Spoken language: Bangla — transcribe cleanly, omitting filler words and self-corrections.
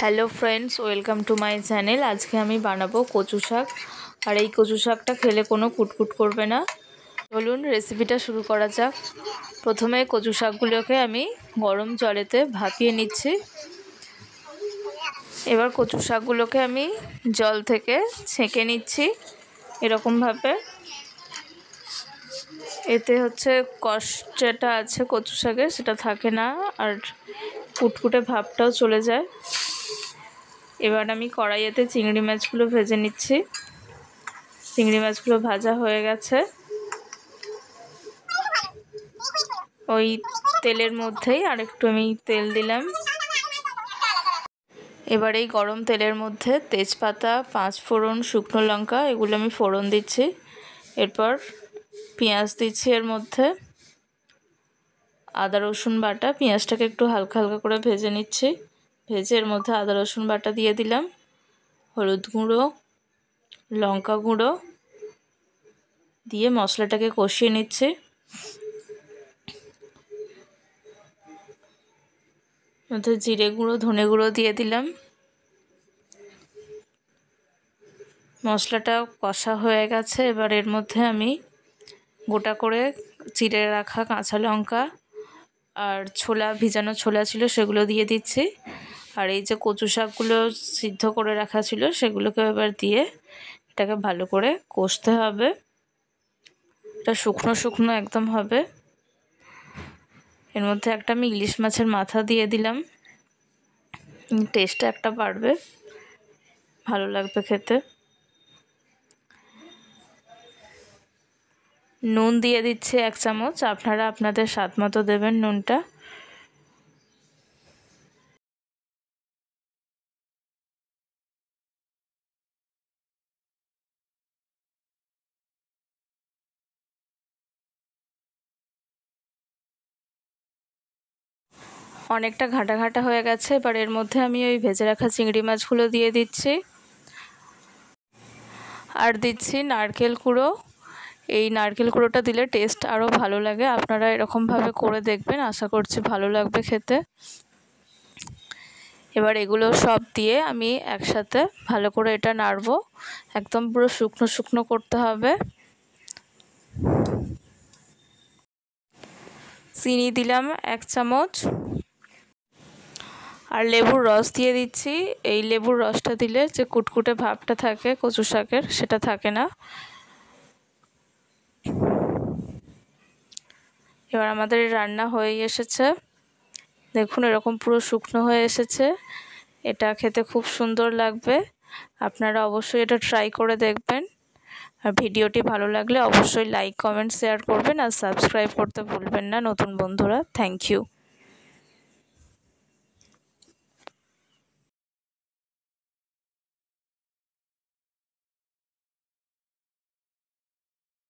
Hello friends, welcome to my channel. আজকে আমি বানাবো কচু শাক। আর এই কচু শাকটা খেলে কোনো কুটকুট করবে না। চলুন রেসিপিটা শুরু করা যাক। প্রথমে কচু শাকগুলোকে আমি গরম জলেতে ভাপিয়ে নিচ্ছি। এবার কচু শাকগুলোকে আমি জল থেকে ছেঁকে নিচ্ছি এরকমভাবে। এতে কষ যেটা আছে কচু শাকে সেটা থাকে না, আর কুটকুটে ভাবটাও চলে যায়। এবার আমি কড়াইতে চিংড়ি মাছগুলো ভেজে নিচ্ছি। চিংড়ি মাছগুলো ভাজা হয়ে গেছে। ওই তেলের মধ্যেই আরেকটু আমি তেল দিলাম। এবার এই গরম তেলের মধ্যে তেজপাতা, 5 ফোড়ন, শুকনো লঙ্কা এগুলো আমি ফোড়ন দিচ্ছি। এরপর পেঁয়াজ দিচ্ছি এর মধ্যে, আদা রসুন বাটা। পেঁয়াজটাকে একটু হালকা হালকা করে ভেজে নিচ্ছি। ভেজে এর মধ্যে আদা রসুন বাটা দিয়ে দিলাম, হলুদ গুঁড়ো, লঙ্কা গুঁড়ো দিয়ে মশলাটাকে কষিয়ে নিচ্ছি। মধ্যে জিরে গুঁড়ো, ধনে গুঁড়ো দিয়ে দিলাম। মশলাটা কষা হয়ে গেছে। এবার এর মধ্যে আমি গোটা করে চিড়ে রাখা কাঁচা লঙ্কা আর ভিজানো ছোলা ছিল সেগুলো দিয়ে দিচ্ছি। আর এই যে কচু শাকগুলো সিদ্ধ করে রাখা ছিল সেগুলোকে এবার দিয়ে এটাকে ভালো করে কষতে হবে। এটা শুকনো শুকনো একদম হবে। এর মধ্যে একটা আমি ইলিশ মাছের মাথা দিয়ে দিলাম। টেস্টটা একটা বাড়বে, ভালো লাগবে খেতে। নুন দিয়ে দিচ্ছি 1 চামচ। আপনারা আপনাদের স্বাদ মতো দেবেন নুনটা। অনেকটা ঘাটা ঘাটা হয়ে গেছে। এবার এর মধ্যে আমি ওই ভেজে রাখা চিংড়ি মাছগুলো দিয়ে দিচ্ছি। আর দিচ্ছি নারকেল কুড়ো। এই নারকেল কুড়োটা দিলে টেস্ট আরও ভালো লাগে। আপনারা এরকমভাবে করে দেখবেন, আশা করছি ভালো লাগবে খেতে। এবার এগুলো সব দিয়ে আমি একসাথে ভালো করে এটা নাড়বো। একদম পুরো শুকনো শুকনো করতে হবে। চিনি দিলাম 1 চামচ আর লেবুর রস দিয়ে দিচ্ছি। এই লেবুর রসটা দিলে যে কুটকুটে ভাবটা থাকে কচু শাকের সেটা থাকে না। এবার আমাদের রান্না হয়ে এসেছে। দেখুন এরকম পুরো শুকনো হয়ে এসেছে। এটা খেতে খুব সুন্দর লাগবে। আপনারা অবশ্যই এটা ট্রাই করে দেখবেন। আর ভিডিওটি ভালো লাগলে অবশ্যই লাইক, কমেন্ট, শেয়ার করবেন আর সাবস্ক্রাইব করতে ভুলবেন না নতুন বন্ধুরা। Thank you.